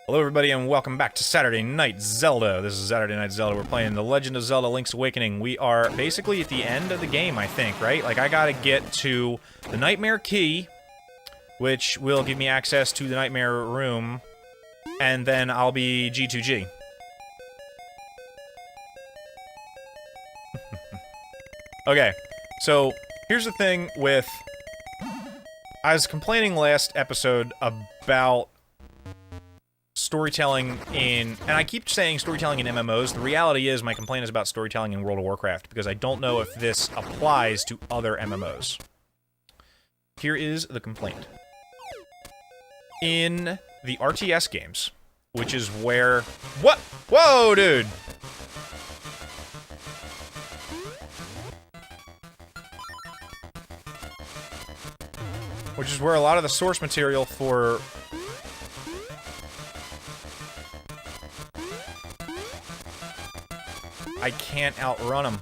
Hello everybody and welcome back to Saturday Night Zelda. This is Saturday Night Zelda. We're playing The Legend of Zelda Link's Awakening. We are basically at the end of the game, I think, right? Like, I gotta get to the Nightmare Key, which will give me access to the Nightmare Room, and then I'll be G2G. Okay, so here's the thing with... I was complaining last episode about storytelling in... And I keep saying storytelling in MMOs. The reality is my complaint is about storytelling in World of Warcraft, because I don't know if this applies to other MMOs. Here is the complaint. In the RTS games, which is where... What? Whoa, dude! Which is where a lot of the source material for... I can't outrun him.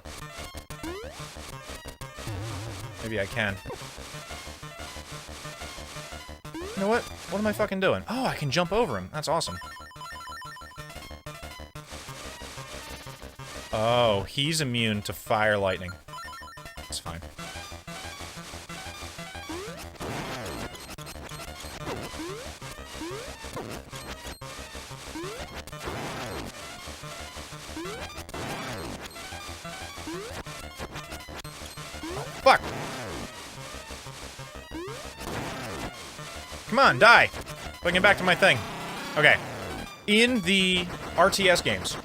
Maybe I can. You know what? What am I fucking doing? Oh, I can jump over him. That's awesome. Oh, he's immune to fire lightning. That's fine. Fuck! Come on, die! So I can get back to my thing. Okay. In the RTS games,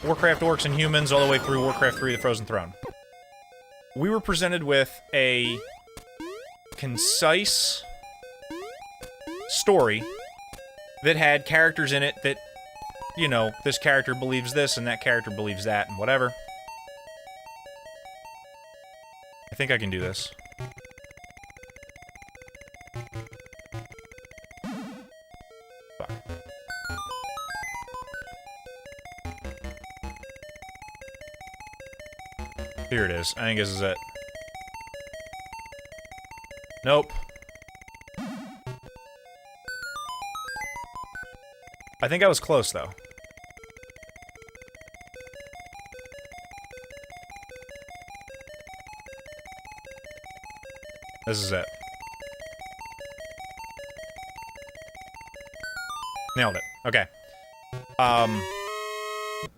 Warcraft Orcs and Humans, all the way through Warcraft 3, The Frozen Throne, we were presented with a concise story that had characters in it that, you know, this character believes this and that character believes that and whatever. I think I can do this. Fuck. Here it is. I think this is it. Nope. I think I was close, though. This is it. Nailed it. Okay.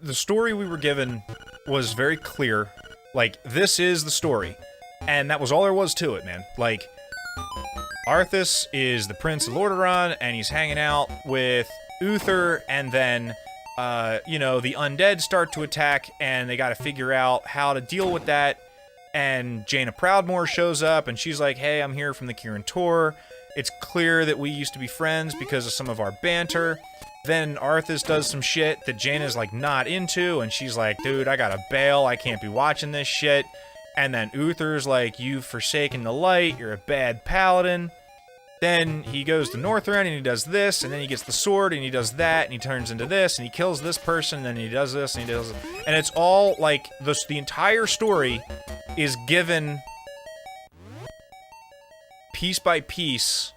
The story we were given was very clear. Like, this is the story. And that was all there was to it, man. Like, Arthas is the Prince of Lordaeron, and he's hanging out with Uther, and then, you know, the undead start to attack, and they gotta figure out how to deal with that. And Jaina Proudmoore shows up, and she's like, hey, I'm here from the Kirin Tor. It's clear that we used to be friends because of some of our banter. Then Arthas does some shit that Jaina's, like, not into, and she's like, dude, I gotta bail, I can't be watching this shit. And then Uther's like, you've forsaken the light, you're a bad paladin. Then he goes to Northrend, and he does this, and then he gets the sword, and he does that, and he turns into this, and he kills this person, and then he does this, and he does... And it's all, like, the entire story is given piece by piece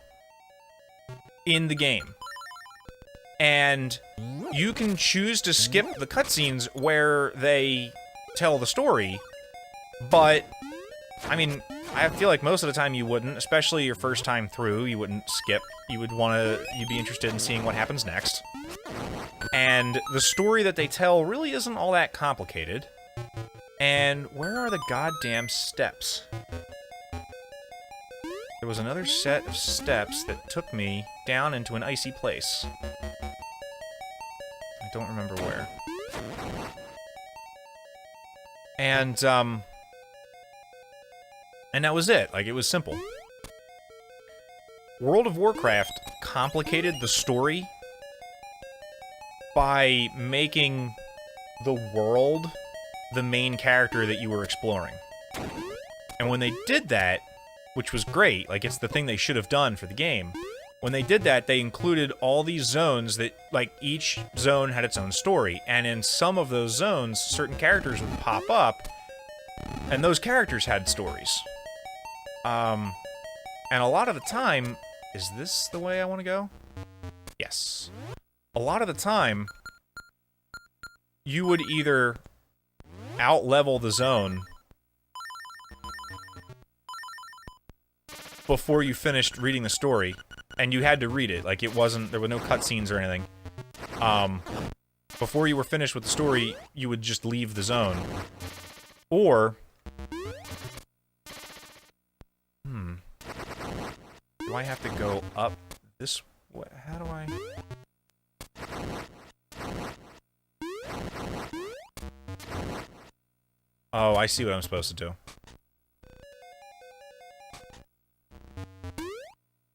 in the game. And you can choose to skip the cutscenes where they tell the story, but, I mean, I feel like most of the time you wouldn't, especially your first time through, you wouldn't skip. You would you'd be interested in seeing what happens next. And the story that they tell really isn't all that complicated. And where are the goddamn steps? There was another set of steps that took me down into an icy place. I don't remember where. And that was it. Like, it was simple. World of Warcraft complicated the story by making the world the main character that you were exploring. And when they did that, which was great, like, it's the thing they should have done for the game, when they did that, they included all these zones that, like, each zone had its own story, and in some of those zones, certain characters would pop up, and those characters had stories. And a lot of the time, is this the way I want to go? Yes. a lot of the time, you would either out-level the zone before you finished reading the story, and you had to read it. Like, it wasn't... There were no cutscenes or anything. Before you were finished with the story, you would just leave the zone. Or... Do I have to go up this way? How do I... Oh, I see what I'm supposed to do.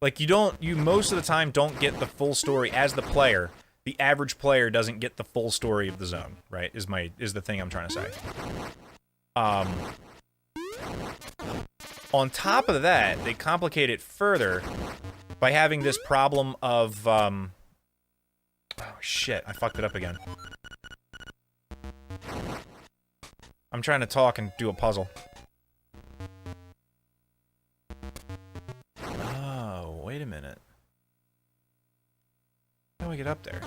Like, you most of the time don't get the full story as the player. The average player doesn't get the full story of the zone, right? Is the thing I'm trying to say. On top of that, they complicate it further by having this problem of, oh shit, I fucked it up again. I'm trying to talk and do a puzzle. Oh, wait a minute. How do I get up there?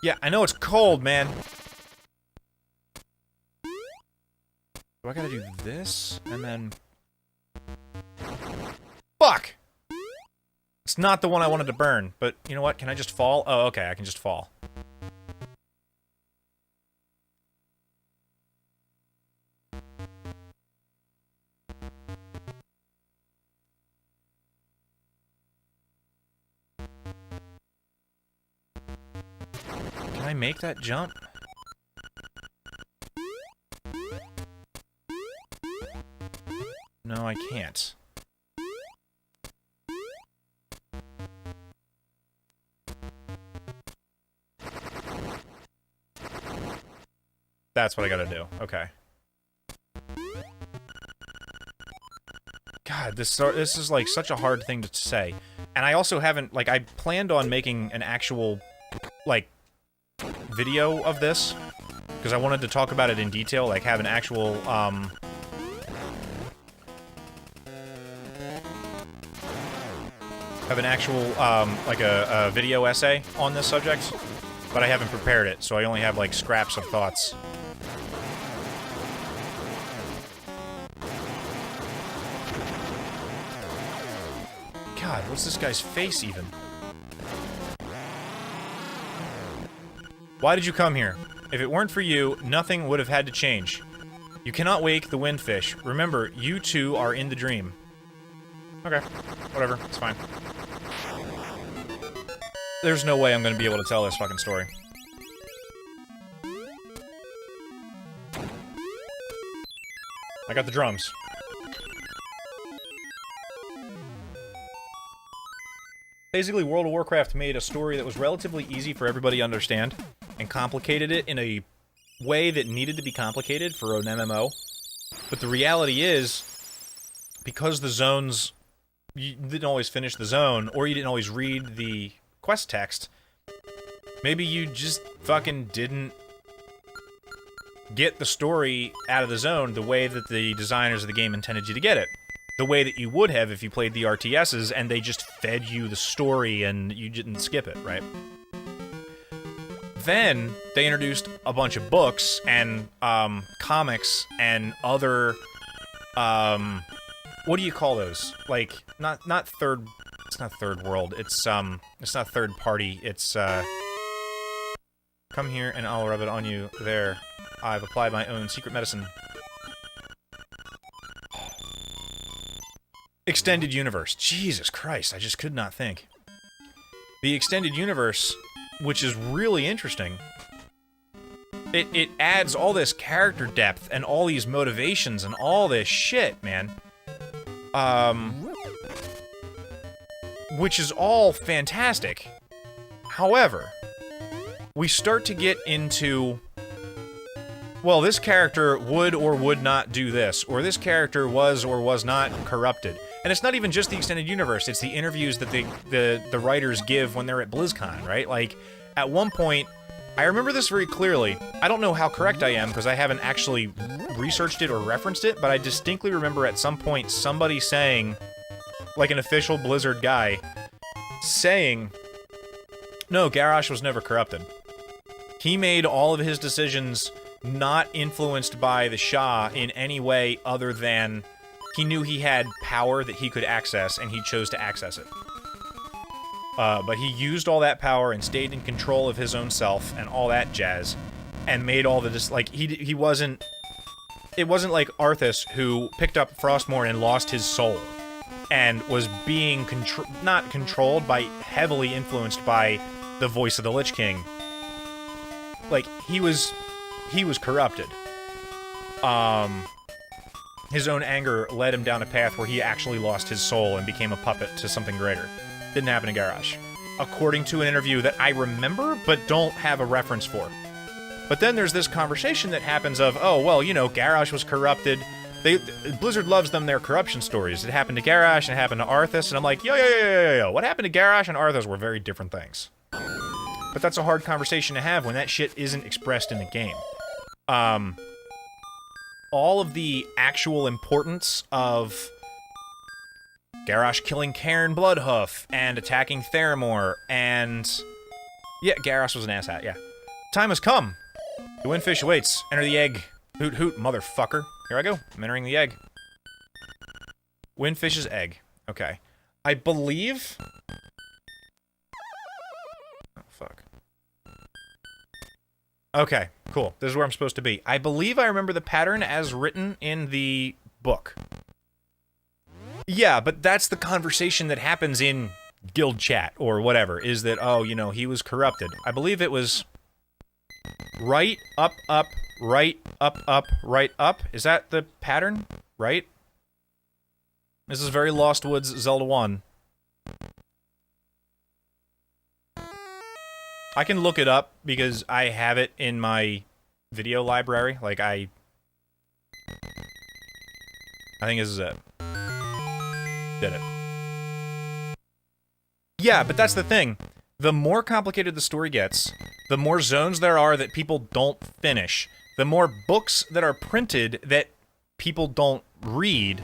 Yeah, I know it's cold, man. Do I gotta do this? And then... Fuck! It's not the one I wanted to burn, but you know what? Can I just fall? Oh, okay, I can just fall. Can I make that jump? No, I can't. That's what I gotta do. Okay. God, this is like such a hard thing to say. And I also haven't, like, I planned on making an actual, like, video of this, because I wanted to talk about it in detail, like have an actual, like a video essay on this subject, but I haven't prepared it, so I only have, like, scraps of thoughts. God, what's this guy's face, even? Why did you come here? If it weren't for you, nothing would have had to change. You cannot wake the windfish. Remember, you two are in the dream. Okay. Whatever. It's fine. There's no way I'm gonna be able to tell this fucking story. I got the drums. Basically, World of Warcraft made a story that was relatively easy for everybody to understand, and complicated it in a way that needed to be complicated for an MMO. But the reality is, because the zones... You didn't always finish the zone, or you didn't always read the quest text, maybe you just fucking didn't get the story out of the zone the way that the designers of the game intended you to get it. The way that you would have if you played the RTSs and they just fed you the story and you didn't skip it, right? Then, they introduced a bunch of books and, comics and other, what do you call those? Like, not third... It's not third world. It's not third party. It's, come here and I'll rub it on you. There. I've applied my own secret medicine. Extended universe. Jesus Christ, I just could not think. The extended universe, which is really interesting, it adds all this character depth and all these motivations and all this shit, man. Which is all fantastic. However, we start to get into well, this character would or would not do this, or this character was or was not corrupted. And it's not even just the extended universe, it's the interviews that the writers give when they're at BlizzCon, right? Like, at one point, I remember this very clearly. I don't know how correct I am, because I haven't actually researched it or referenced it, but I distinctly remember at some point somebody saying, like an official Blizzard guy, saying, no, Garrosh was never corrupted. He made all of his decisions not influenced by the Shah in any way other than he knew he had power that he could access, and he chose to access it. But he used all that power and stayed in control of his own self and all that jazz, and made all the like he wasn't. It wasn't like Arthas, who picked up Frostmourne and lost his soul, and was being not controlled by, heavily influenced by the voice of the Lich King. Like, he was corrupted. His own anger led him down a path where he actually lost his soul and became a puppet to something greater. Didn't happen to Garrosh. According to an interview that I remember, but don't have a reference for. But then there's this conversation that happens of, oh, well, you know, Garrosh was corrupted. Blizzard loves their corruption stories. It happened to Garrosh and it happened to Arthas, and I'm like, yo. What happened to Garrosh and Arthas were very different things. But that's a hard conversation to have when that shit isn't expressed in the game. All of the actual importance of Garrosh killing Cairn Bloodhoof and attacking Theramore and... yeah, Garrosh was an asshat, yeah. Time has come. The Windfish awaits. Enter the egg. Hoot hoot, motherfucker. Here I go. I'm entering the egg. Windfish's egg. Okay. I believe... oh, fuck. Okay, cool. This is where I'm supposed to be. I believe I remember the pattern as written in the book. Yeah, but that's the conversation that happens in guild chat, or whatever, is that, oh, you know, he was corrupted. I believe it was right, up, right, up, right, up. Is that the pattern? Right? This is very Lost Woods Zelda 1. I can look it up because I have it in my video library. Like, I think this is it. Did it. Yeah, but that's the thing. The more complicated the story gets, the more zones there are that people don't finish, the more books that are printed that people don't read,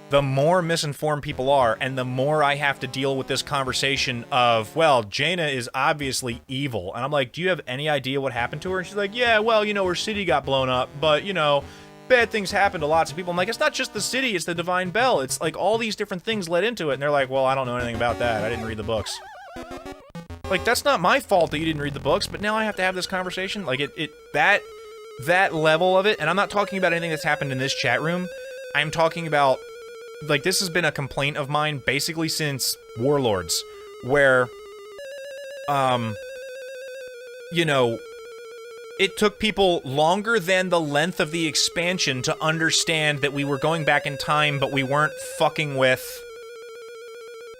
the more misinformed people are, and the more I have to deal with this conversation of, well, Jaina is obviously evil. And I'm like, do you have any idea what happened to her? And she's like, yeah, well, you know, her city got blown up, but, you know, bad things happen to lots of people. I'm like, it's not just the city, it's the Divine Bell. It's like all these different things led into it. And they're like, well, I don't know anything about that. I didn't read the books. Like, that's not my fault that you didn't read the books, but now I have to have this conversation. Like, that level of it, and I'm not talking about anything that's happened in this chat room. I'm talking about, like, this has been a complaint of mine basically since Warlords, where, you know, it took people longer than the length of the expansion to understand that we were going back in time, but we weren't fucking with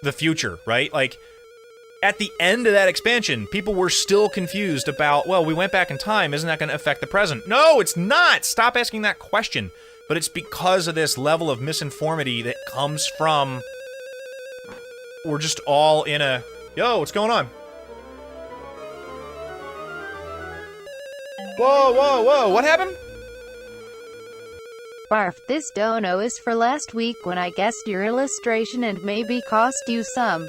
the future, right? Like, at the end of that expansion, people were still confused about, well, we went back in time, isn't that going to affect the present? No, it's not! Stop asking that question. But it's because of this level of misinformity that comes from... we're just all in a... yo, what's going on? Whoa, what happened? Barf, this dono is for last week when I guessed your illustration and maybe cost you some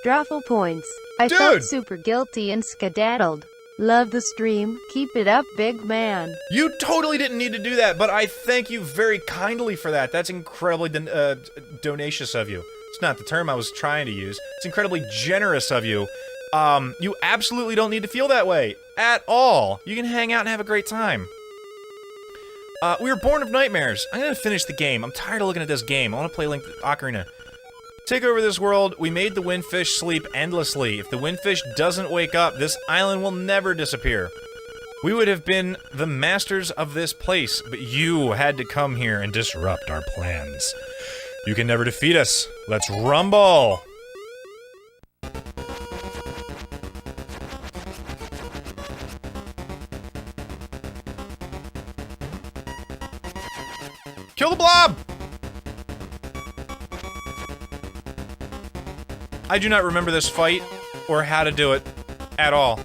Drawful points. I felt super guilty and skedaddled. Love the stream. Keep it up, big man. You totally didn't need to do that, but I thank you very kindly for that. That's incredibly donacious of you. It's not the term I was trying to use. It's incredibly generous of you. You absolutely don't need to feel that way. At all. You can hang out and have a great time. We were born of nightmares. I'm gonna finish the game. I'm tired of looking at this game. I want to play Link Ocarina. Take over this world. We made the Windfish sleep endlessly. If the Windfish doesn't wake up, this island will never disappear. We would have been the masters of this place, but you had to come here and disrupt our plans. You can never defeat us. Let's rumble! Kill the blob! I do not remember this fight or how to do it at all.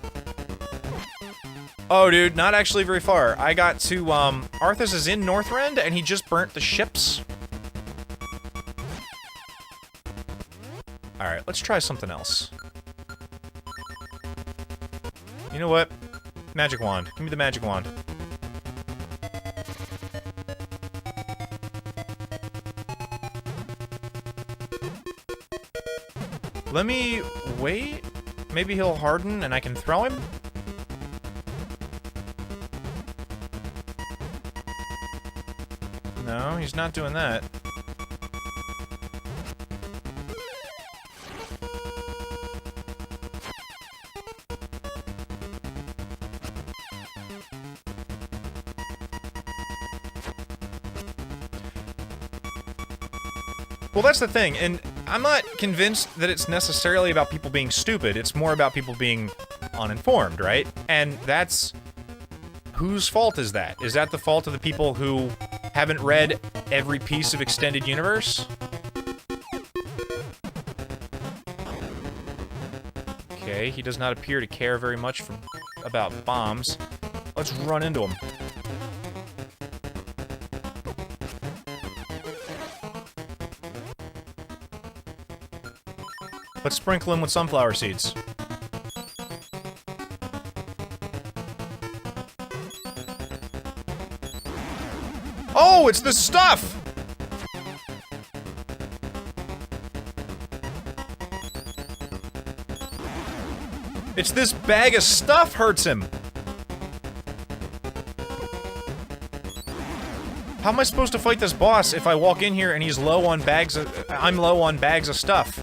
Oh, dude, not actually very far. I got to, Arthas is in Northrend, and he just burnt the ships. Alright, let's try something else. You know what? Magic wand. Give me the magic wand. Let me wait. Maybe he'll harden and I can throw him? No, he's not doing that. Well, that's the thing, and I'm not convinced that it's necessarily about people being stupid. It's more about people being uninformed, right? And that's... whose fault is that? Is that the fault of the people who haven't read every piece of Extended Universe? Okay, he does not appear to care very much about bombs. Let's run into him. Let's sprinkle him with sunflower seeds. Oh, it's the stuff! It's this bag of stuff hurts him. How am I supposed to fight this boss if I walk in here and he's low on bags of... I'm low on bags of stuff?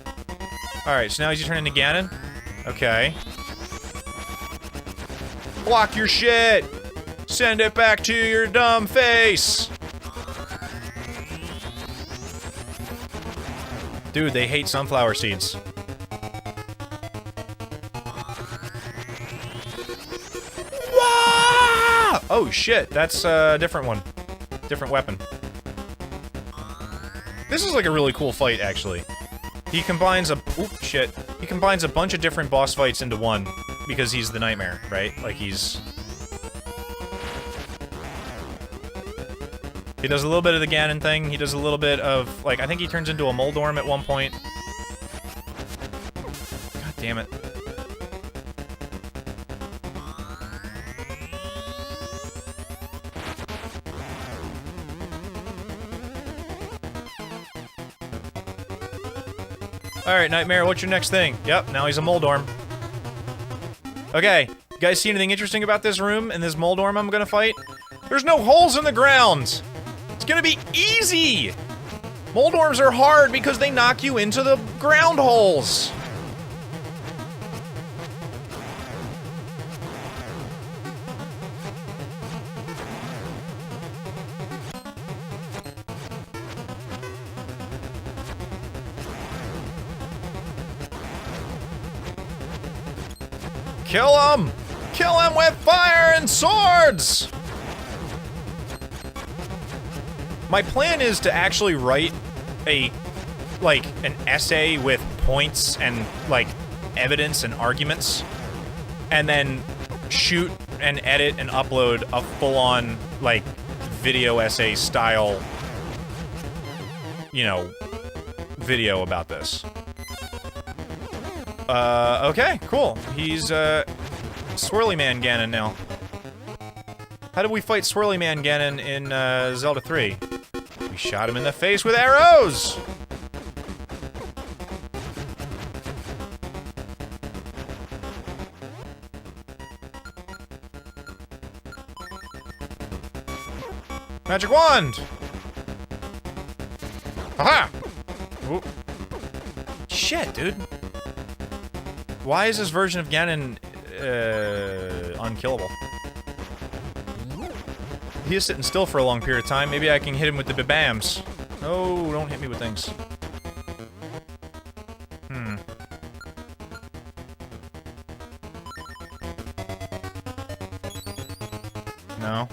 Alright, so now he's turning into Ganon? Okay. Block your shit! Send it back to your dumb face! Dude, they hate sunflower seeds. Wah! Oh shit, that's a different one. Different weapon. This is like a really cool fight, actually. He combines a... oop, shit. He combines a bunch of different boss fights into one, because he's the Nightmare, right? Like, he's... He does a little bit of the Ganon thing, he does a little bit of... like, I think he turns into a Moldorm at one point. God damn it. Alright, Nightmare, what's your next thing? Yep, now he's a Moldorm. Okay, you guys see anything interesting about this room and this Moldorm I'm gonna fight? There's no holes in the ground! It's gonna be easy! Moldorms are hard because they knock you into the ground holes! Kill him! Kill him with fire and swords! My plan is to actually write an essay with points and, like, evidence and arguments, and then shoot and edit and upload a full-on, like, video essay style, you know, video about this. Okay, cool. He's, Swirly Man Ganon now. How did we fight Swirly Man Ganon in, Zelda 3? We shot him in the face with arrows! Magic wand! Aha! Ooh. Shit, dude. Why is this version of Ganon, unkillable? He is sitting still for a long period of time. Maybe I can hit him with the babams. Oh, don't hit me with things. Hmm. No.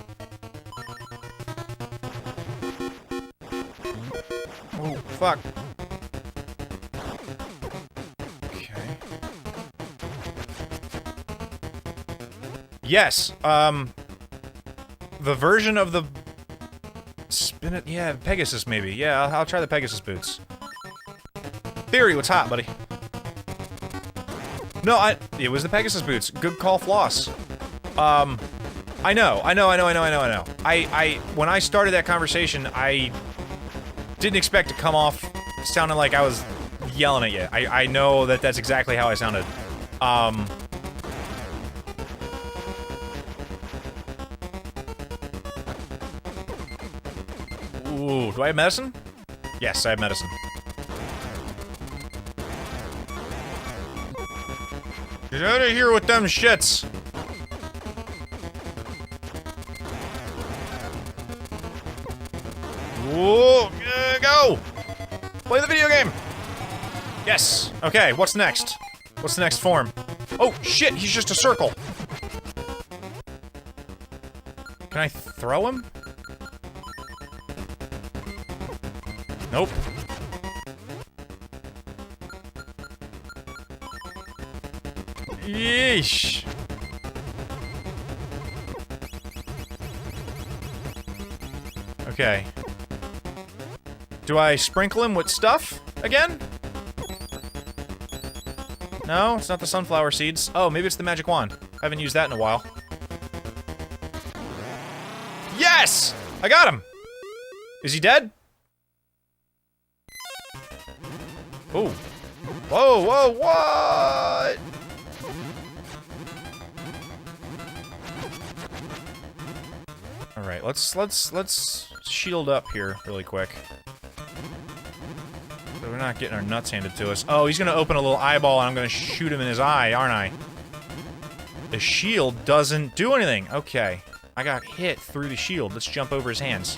Oh, fuck. Okay. Yes, the version of the... Spin it... Yeah, Pegasus, maybe. Yeah, I'll try the Pegasus boots. Theory, what's hot, buddy? No, it was the Pegasus boots. Good call, Floss. I know. When I started that conversation, I didn't expect to come off sounding like I was yelling at you. I know that that's exactly how I sounded. Ooh, do I have medicine? Yes, I have medicine. Get out of here with them shits! Whoa, go! Play the video game! Yes! Okay, what's next? What's the next form? Oh, shit, he's just a circle! Can I throw him? Nope. Yeesh! Okay. Do I sprinkle him with stuff again? No, it's not the sunflower seeds. Oh, maybe it's the magic wand. I haven't used that in a while. Yes! I got him! Is he dead? Oh. Whoa, whoa, what? Alright, let's shield up here really quick. So we're not getting our nuts handed to us. Oh, he's gonna open a little eyeball and I'm gonna shoot him in his eye, aren't I? The shield doesn't do anything. Okay. I got hit through the shield. Let's jump over his hands.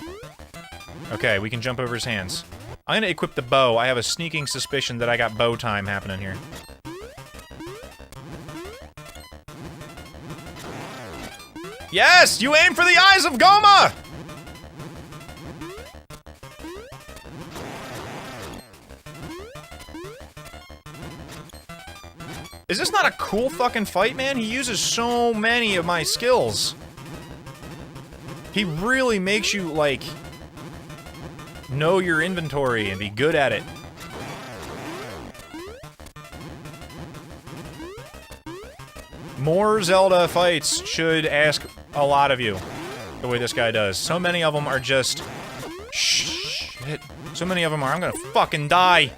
Okay, we can jump over his hands. I'm gonna equip the bow. I have a sneaking suspicion that I got bow time happening here. Yes! You aim for the eyes of Goma! Is this not a cool fucking fight, man? He uses so many of my skills. He really makes you, like, know your inventory and be good at it. More Zelda fights should ask a lot of you, the way this guy does. So many of them are just... Shit. So many of them are, I'm gonna fucking die.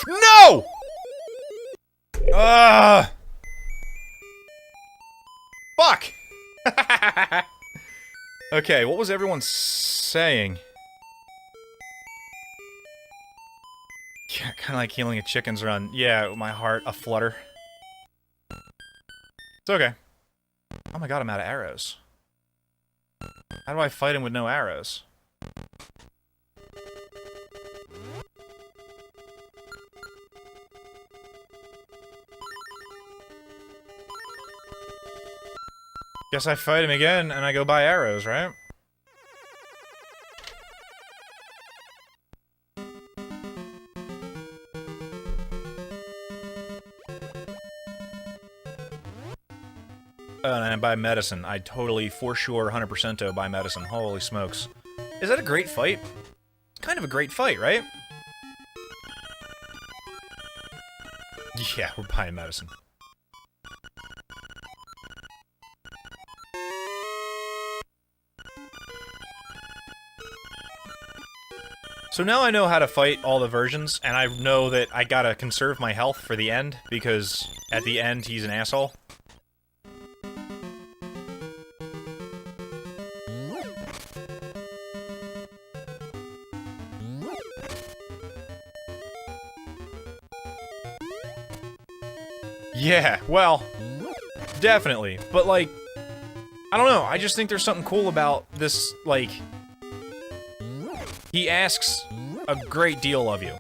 No! Fuck! Okay, what was everyone saying? Yeah, kinda like healing a chicken's run. Yeah, my heart aflutter. It's okay. Oh my god, I'm out of arrows. How do I fight him with no arrows? Guess I fight him again, and I go buy arrows, right? And I buy medicine. I totally, for sure, 100%-o buy medicine. Holy smokes. Is that a great fight? It's kind of a great fight, right? Yeah, we're buying medicine. So now I know how to fight all the versions, and I know that I gotta conserve my health for the end, because at the end, he's an asshole. Yeah, well, definitely. But, like, I don't know. I just think there's something cool about this, like... He asks a great deal of you.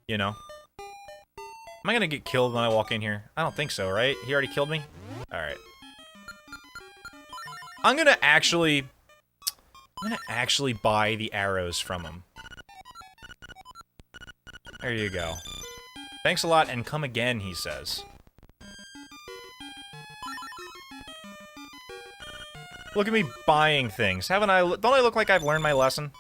You know? Am I gonna get killed when I walk in here? I don't think so, right? He already killed me? Alright. I'm gonna actually buy the arrows from him. There you go. Thanks a lot, and come again, he says. Look at me buying things. Don't I look like I've learned my lesson?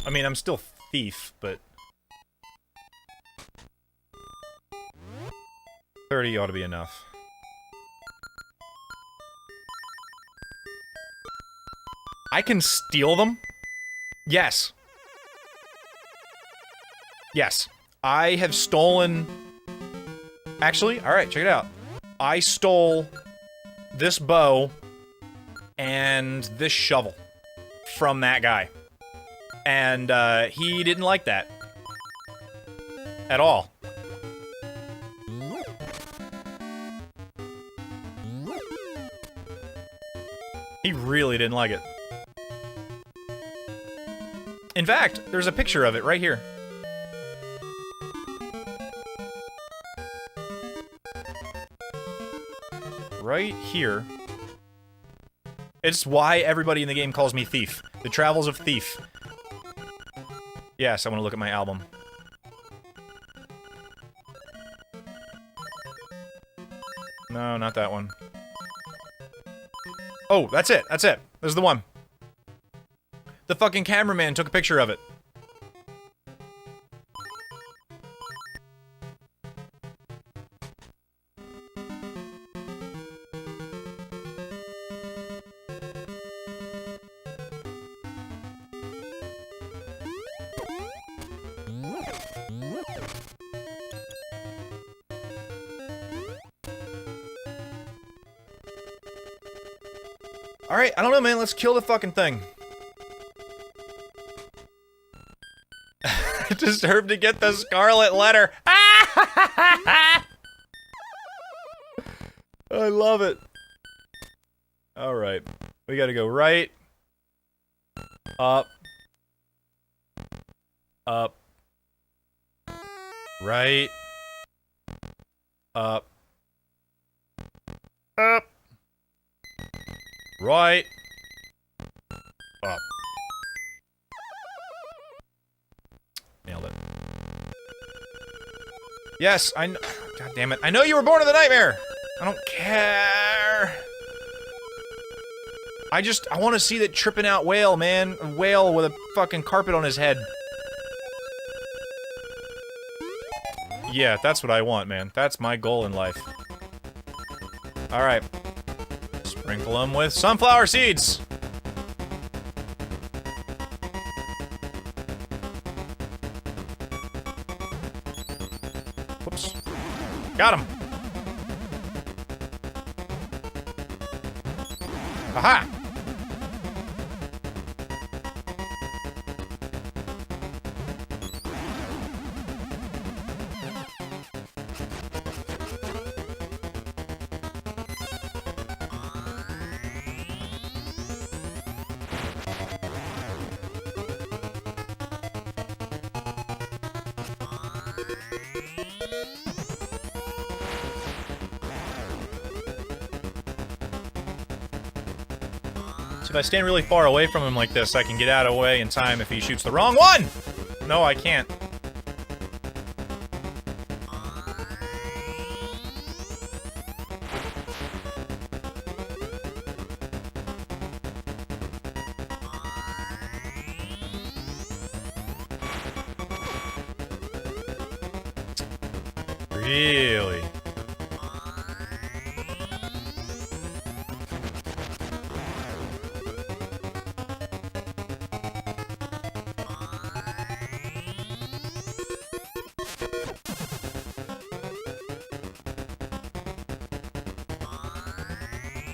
I mean, I'm still thief, but... 30 ought to be enough. I can steal them? Yes. Yes. I have stolen... Actually, alright, check it out. I stole this bow and this shovel from that guy. And, he didn't like that. At all. He really didn't like it. In fact, there's a picture of it right here. Right here. It's why everybody in the game calls me Thief. The Travels of Thief. Yes, I want to look at my album. No, not that one. Oh, that's it. That's it. This is the one. The fucking cameraman took a picture of it. Alright, I don't know, man. Let's kill the fucking thing. I deserve to get the scarlet letter. I love it. Alright. We gotta go right. Up. Up. Right. Up. Up. Right. Up. Nailed it. Yes, I know. God damn it. I know you were born in the nightmare! I don't care. I want to see that tripping out whale, man. A whale with a fucking carpet on his head. Yeah, that's what I want, man. That's my goal in life. Alright. Sprinkle them with sunflower seeds! Whoops. Got him! Aha! So if I stand really far away from him like this, I can get out of the way in time if he shoots the wrong one! No, I can't. Really?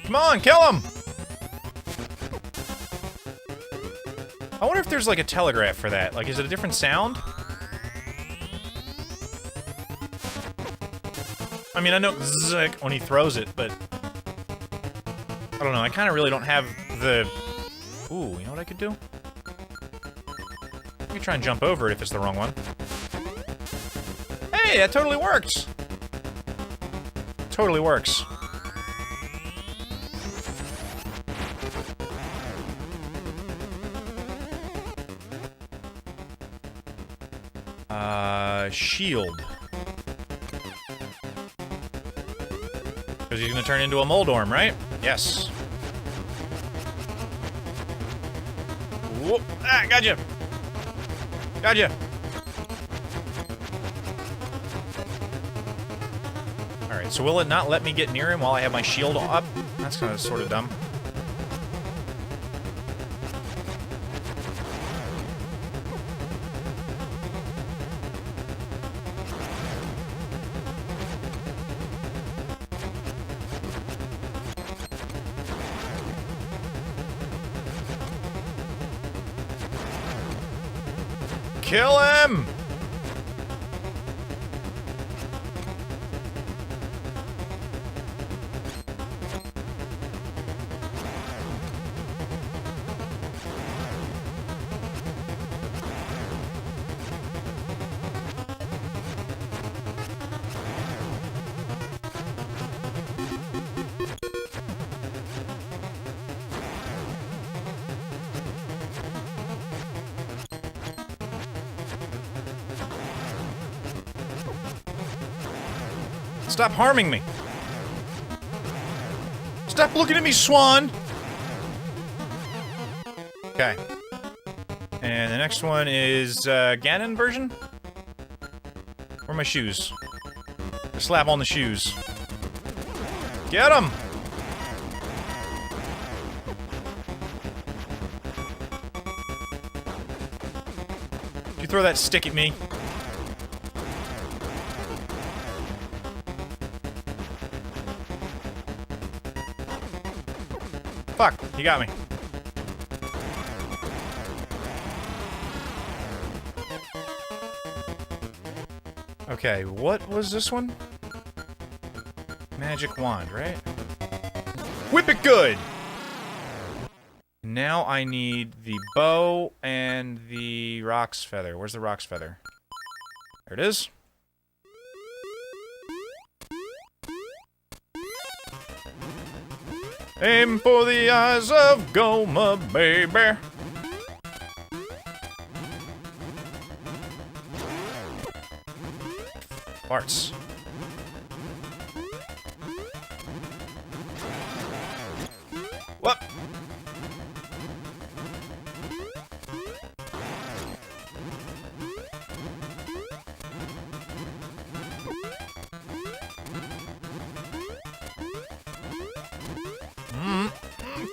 Come on, kill him! I wonder if there's like a telegraph for that. Like, is it a different sound? I mean, I know zzz when he throws it, but I don't know. I kind of really don't have the... Ooh, you know what I could do? I could try and jump over it if it's the wrong one. Hey, that totally works! Totally works. Shield. Because he's gonna turn into a Moldorm, right? Yes. Whoop! Ah, gotcha! Gotcha! Alright, so will it not let me get near him while I have my shield up? That's kind of sort of dumb. Kill him! Stop harming me! Stop looking at me, Swan! Okay. And the next one is, Ganon version? Where are my shoes? Slap on the shoes. Get him! Did you throw that stick at me? Fuck, he got me. Okay, what was this one? Magic wand, right? Whip it good! Now I need the bow and the Rock's Feather. Where's the Rock's Feather? There it is. Aim for the eyes of Goma, baby. Farts. What?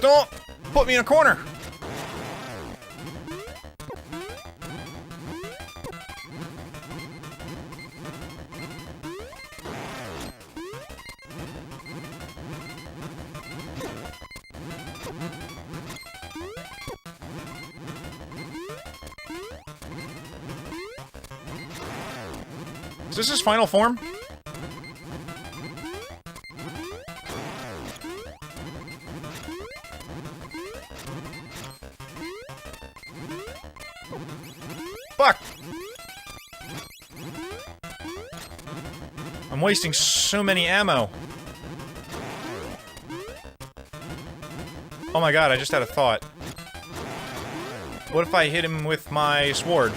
Don't put me in a corner. Is this his final form? Fuck! I'm wasting so many ammo. Oh my god, I just had a thought. What if I hit him with my sword?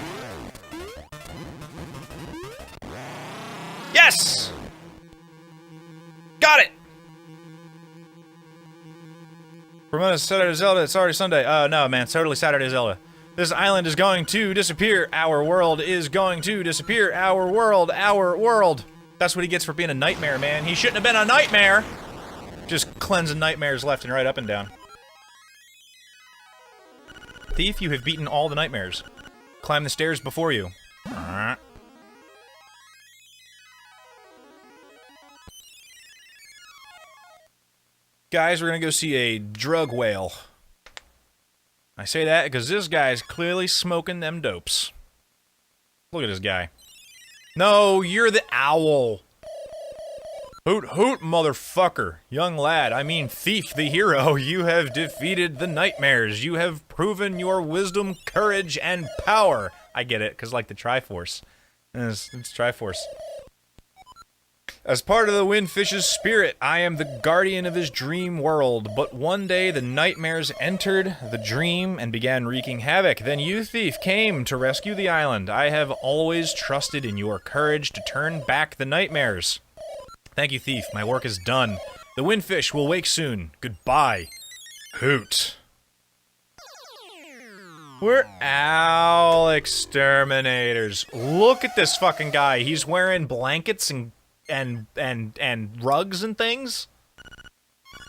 Yes! Got it! Promote Saturday Zelda, it's already Sunday. No, man, it's totally Saturday Zelda. This island is going to disappear. Our world is going to disappear. Our world, our world. That's what he gets for being a nightmare, man. He shouldn't have been a nightmare. Just cleansing nightmares left and right, up and down. Thief, you have beaten all the nightmares. Climb the stairs before you. Guys, we're gonna go see a drug whale. I say that because this guy's clearly smoking them dopes. Look at this guy. No, you're the owl. Hoot hoot, motherfucker. Young lad, I mean thief the hero, you have defeated the nightmares. You have proven your wisdom, courage, and power. I get it, because like the Triforce. It's Triforce. As part of the Windfish's spirit, I am the guardian of his dream world. But one day, the nightmares entered the dream and began wreaking havoc. Then you, thief, came to rescue the island. I have always trusted in your courage to turn back the nightmares. Thank you, thief. My work is done. The Windfish will wake soon. Goodbye. Hoot. We're owl exterminators. Look at this fucking guy. He's wearing blankets and rugs and things.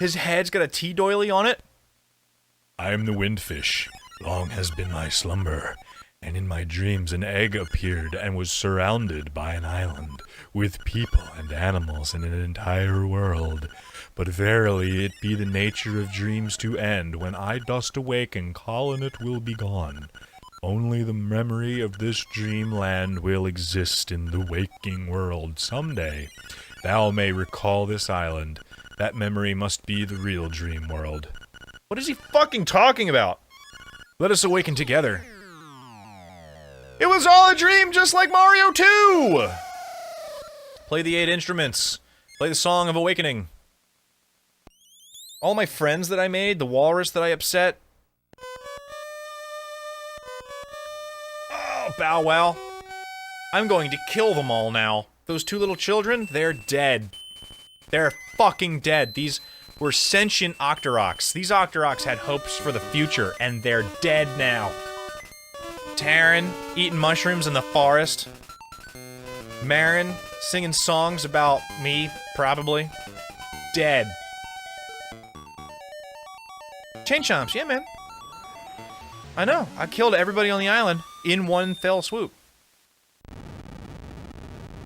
His head's got a tea doily on it. I am the Windfish. Long has been my slumber, and in my dreams an egg appeared and was surrounded by an island, with people and animals and an entire world. But verily it be the nature of dreams to end. When I dost awake and call on it will be gone. Only the memory of this dreamland will exist in the waking world someday. Thou may recall this island. That memory must be the real dream world. What is he fucking talking about? Let us awaken together. It was all a dream, just like Mario 2! Play the 8 instruments. Play the Song of Awakening. All my friends that I made, the walrus that I upset. Oh, Bow Wow. I'm going to kill them all now. Those 2 little children, they're dead. They're fucking dead. These were sentient Octoroks. These Octoroks had hopes for the future, and they're dead now. Taran, eating mushrooms in the forest. Marin, singing songs about me, probably. Dead. Chain chomps, yeah, man. I know. I killed everybody on the island in one fell swoop.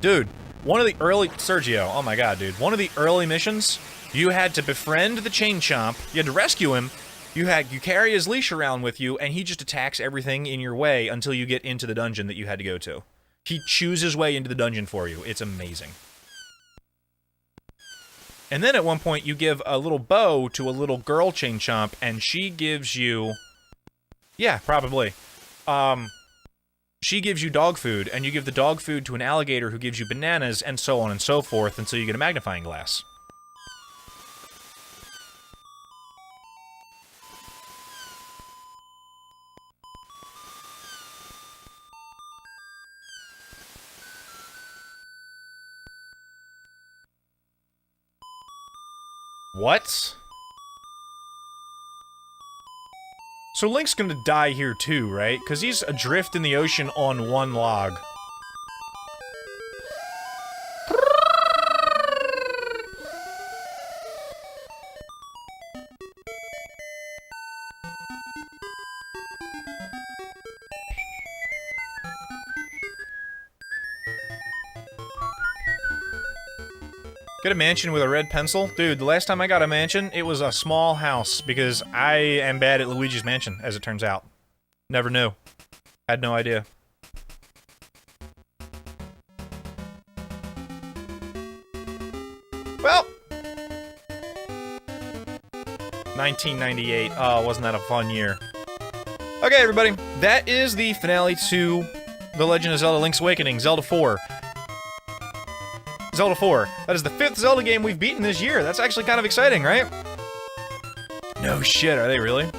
Dude, one of the early... Sergio, oh my god, dude. One of the early missions, you had to befriend the chain chomp, you had to rescue him, you carry his leash around with you, and he just attacks everything in your way until you get into the dungeon that you had to go to. He chews his way into the dungeon for you. It's amazing. And then at one point, you give a little bow to a little girl chain chomp, and she gives you... Yeah, probably. She gives you dog food, and you give the dog food to an alligator who gives you bananas, and so on and so forth, until you get a magnifying glass. What? So Link's gonna die here too, right? Because he's adrift in the ocean on one log. Get a mansion with a red pencil? Dude, the last time I got a mansion, it was a small house, because I am bad at Luigi's Mansion, as it turns out. Never knew. Had no idea. Well! 1998. Oh, wasn't that a fun year. Okay, everybody. That is the finale to The Legend of Zelda Link's Awakening, Zelda 4. Zelda 4. That is the 5th Zelda game we've beaten this year. That's actually kind of exciting, right? No shit, are they really?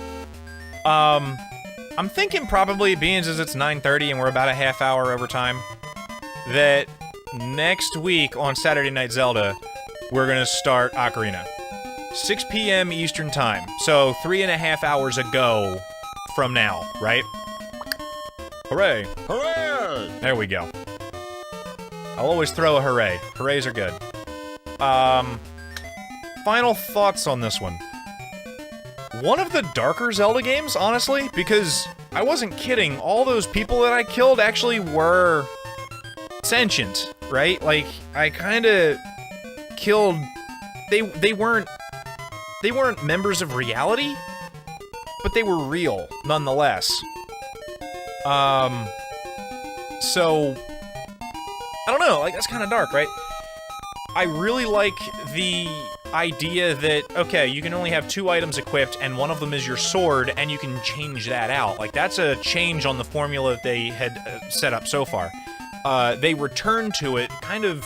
I'm thinking probably, being as it's 9:30 and we're about a half hour over time, that next week on Saturday Night Zelda, we're gonna start Ocarina. 6 p.m. Eastern Time. So 3.5 hours ago from now, right? Hooray! Hooray! There we go. I'll always throw a hooray. Hoorays are good. Final thoughts on this one. One of the darker Zelda games, honestly, because I wasn't kidding. All those people that I killed actually were sentient, right? Like, I kinda killed... They weren't members of reality? but they were real, nonetheless. So, I don't know, like, that's kind of dark, right? I really like the idea that, okay, you can only have 2 items equipped, and one of them is your sword, and you can change that out. Like, that's a change on the formula that they had set up so far. They returned to it kind of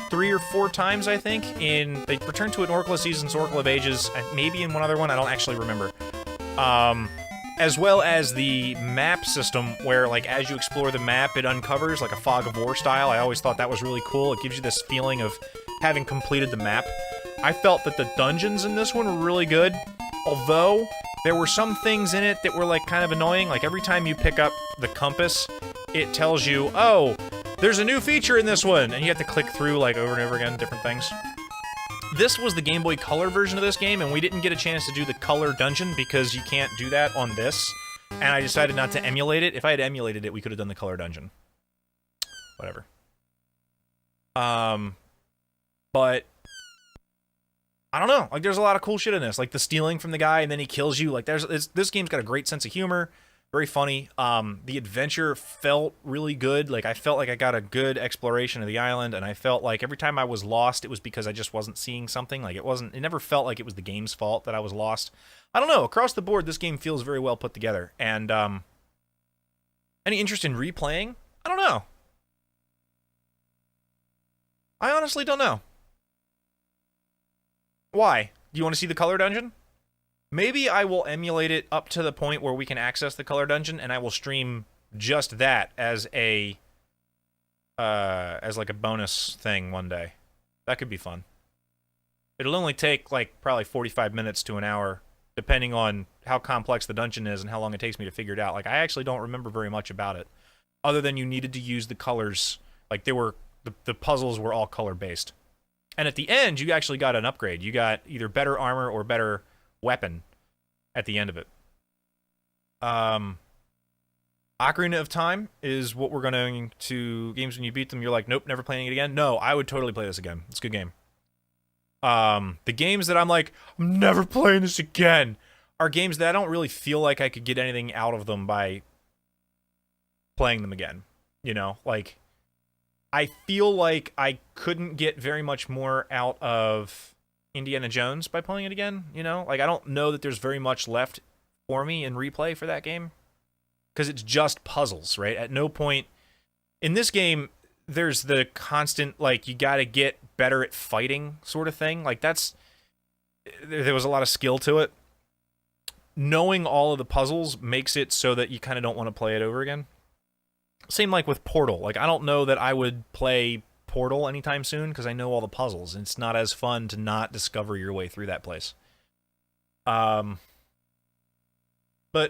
3 or 4 times, I think. They returned to it in Oracle of Seasons, Oracle of Ages, and maybe in one other one, I don't actually remember. As well as the map system, where, like, as you explore the map, it uncovers, like, a Fog of War style. I always thought that was really cool. It gives you this feeling of having completed the map. I felt that the dungeons in this one were really good, although there were some things in it that were, like, kind of annoying. Like, every time you pick up the compass, it tells you, oh, there's a new feature in this one, and you have to click through, like, over and over again, different things. This was the Game Boy Color version of this game, and we didn't get a chance to do the Color Dungeon because you can't do that on this, and I decided not to emulate it. If I had emulated it, we could have done the Color Dungeon. Whatever. But I don't know. Like, there's a lot of cool shit in this. Like, the stealing from the guy, and then he kills you. Like, this game's got a great sense of humor. Very funny. The adventure felt really good. Like, I felt like I got a good exploration of the island, and I felt like every time I was lost, it was because I just wasn't seeing something. Like, it never felt like it was the game's fault that I was lost. I don't know. Across the board, this game feels very well put together. And, any interest in replaying? I don't know. I honestly don't know. Why? Do you want to see the Color Dungeon? Maybe I will emulate it up to the point where we can access the Color Dungeon, and I will stream just that as like a bonus thing one day. That could be fun. It'll only take, like, probably 45 minutes to an hour, depending on how complex the dungeon is and how long it takes me to figure it out. Like, I actually don't remember very much about it, other than you needed to use the colors. Like, the puzzles were all color-based. And at the end, you actually got an upgrade. You got either better armor or better weapon at the end of it. Ocarina of Time is what we're going to... Games when you beat them, you're like, nope, never playing it again. No, I would totally play this again. It's a good game. The games that I'm like, I'm never playing this again, are games that I don't really feel like I could get anything out of them by playing them again. You know, like, I feel like I couldn't get very much more out of Indiana Jones by playing it again, you know? Like, I don't know that there's very much left for me in replay for that game, because it's just puzzles, right? At no point in this game, there's the constant, like, you gotta get better at fighting sort of thing. Like, there was a lot of skill to it. Knowing all of the puzzles makes it so that you kind of don't want to play it over again. Same like with Portal. Like, I don't know that I would play Portal anytime soon because I know all the puzzles, and it's not as fun to not discover your way through that place. But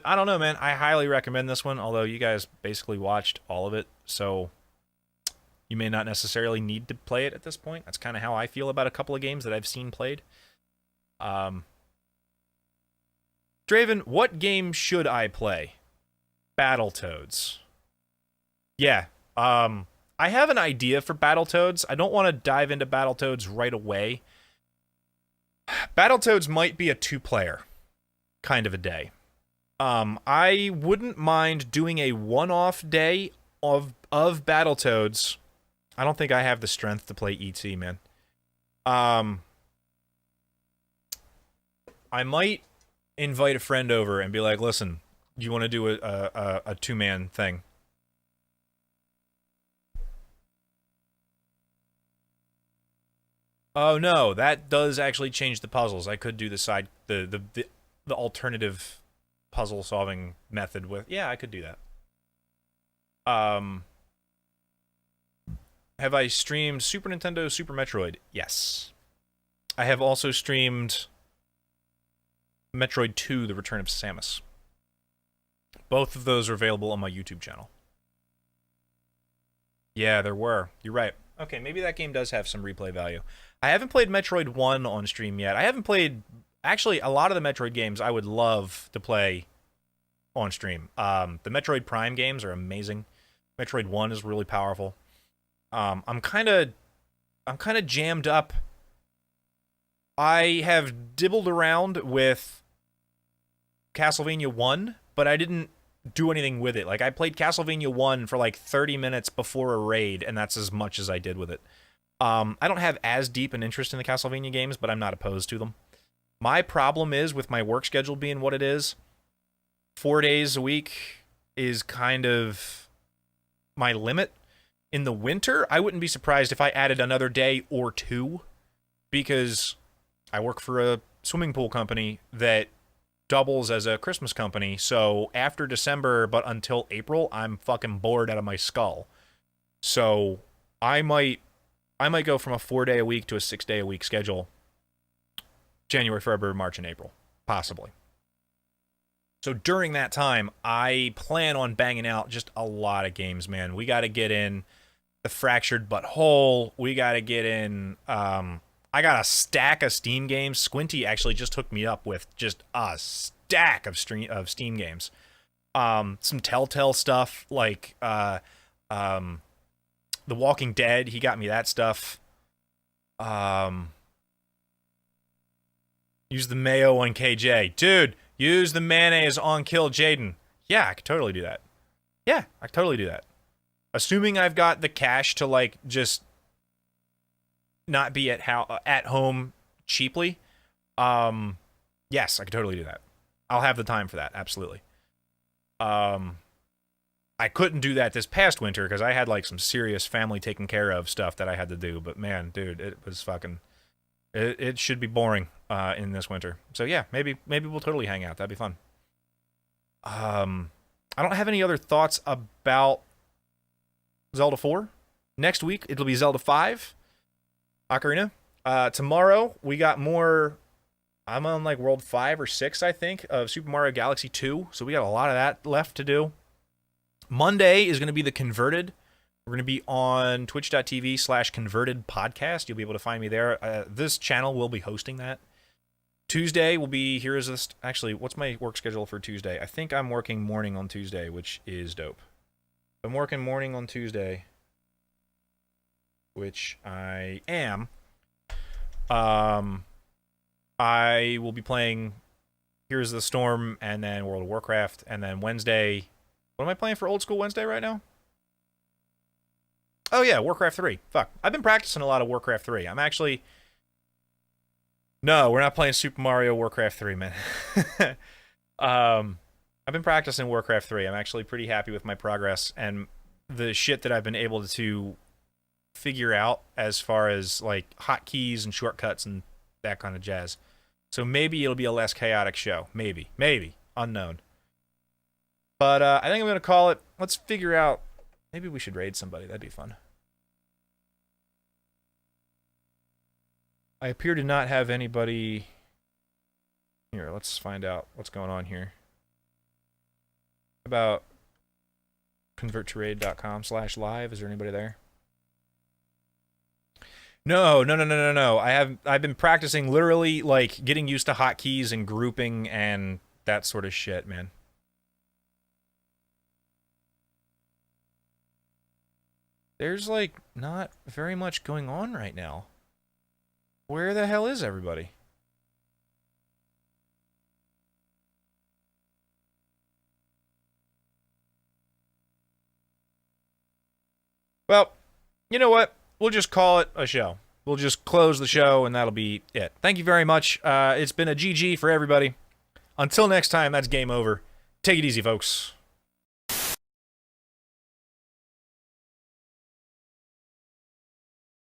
I don't know, man. I highly recommend this one, although you guys basically watched all of it, so you may not necessarily need to play it at this point. That's kind of how I feel about a couple of games that I've seen played. Draven, what game should I play? Battletoads. Yeah, I have an idea for Battletoads. I don't want to dive into Battletoads right away. Battletoads might be a 2-player kind of a day. I wouldn't mind doing a one-off day of Battletoads. I don't think I have the strength to play E.T., man. I might invite a friend over and be like, listen, you want to do a two-man thing? Oh no, that does actually change the puzzles. I could do the alternative puzzle solving method with... Yeah, I could do that. Have I streamed Super Nintendo Super Metroid? Yes. I have also streamed Metroid 2: The Return of Samus. Both of those are available on my YouTube channel. Yeah, there were. You're right. Okay, maybe that game does have some replay value. I haven't played Metroid 1 on stream yet. I haven't played... Actually, a lot of the Metroid games I would love to play on stream. The Metroid Prime games are amazing. Metroid 1 is really powerful. I'm kind of jammed up. I have dibbled around with Castlevania 1, but I didn't do anything with it. Like, I played Castlevania 1 for like 30 minutes before a raid, and that's as much as I did with it. I don't have as deep an interest in the Castlevania games, but I'm not opposed to them. My problem is, with my work schedule being what it is, 4 days a week is kind of my limit. In the winter, I wouldn't be surprised if I added another day or two, because I work for a swimming pool company that doubles as a Christmas company. So after December, but until April, I'm fucking bored out of my skull. So I might go from a 4-day a week to a 6-day a week schedule. January, February, March, and April, possibly. So during that time, I plan on banging out just a lot of games, man. We got to get in The Fractured But Whole. We got to get in... I got a stack of Steam games. Squinty actually just hooked me up with just a stack of Steam games. Some Telltale stuff, like The Walking Dead. He got me that stuff. Use the mayo on KJ. Dude, use the mayonnaise on Kill Jaden. Yeah, I could totally do that. Yeah, I could totally do that. Assuming I've got the cash to, like, just not be at home cheaply. Yes, I could totally do that. I'll have the time for that, absolutely. I couldn't do that this past winter because I had, like, some serious family taken care of stuff that I had to do. But man, dude, it was fucking... It should be boring in this winter. So yeah, maybe we'll totally hang out. That'd be fun. I don't have any other thoughts about Zelda 4. Next week, it'll be Zelda 5. Ocarina. Tomorrow, we got more... I'm on, like, World 5 or 6, I think, of Super Mario Galaxy 2. So we got a lot of that left to do. Monday is going to be the Converted. We're going to be on twitch.tv/converted podcast. You'll be able to find me there. This channel will be hosting that. Tuesday will be... Actually, what's my work schedule for Tuesday? I think I'm working morning on Tuesday, which is dope. I'm working morning on Tuesday, which I am. I will be playing Here's the Storm and then World of Warcraft. And then Wednesday... What am I playing for Old School Wednesday right now? Oh yeah, Warcraft 3. Fuck. I've been practicing a lot of Warcraft 3. I'm actually... No, we're not playing Super Mario Warcraft 3, man. I've been practicing Warcraft 3. I'm actually pretty happy with my progress and the shit that I've been able to figure out as far as, like, hotkeys and shortcuts and that kind of jazz. So maybe it'll be a less chaotic show. Maybe. Unknown. But I think I'm going to call it... Let's figure out... Maybe we should raid somebody. That'd be fun. I appear to not have anybody... Here, let's find out what's going on here. About converttoraid.com/live. Is there anybody there? No. I've been practicing literally, like, getting used to hotkeys and grouping and that sort of shit, man. There's, like, not very much going on right now. Where the hell is everybody? Well, you know what? We'll just call it a show. We'll just close the show, and that'll be it. Thank you very much. It's been a GG for everybody. Until next time, that's game over. Take it easy, folks.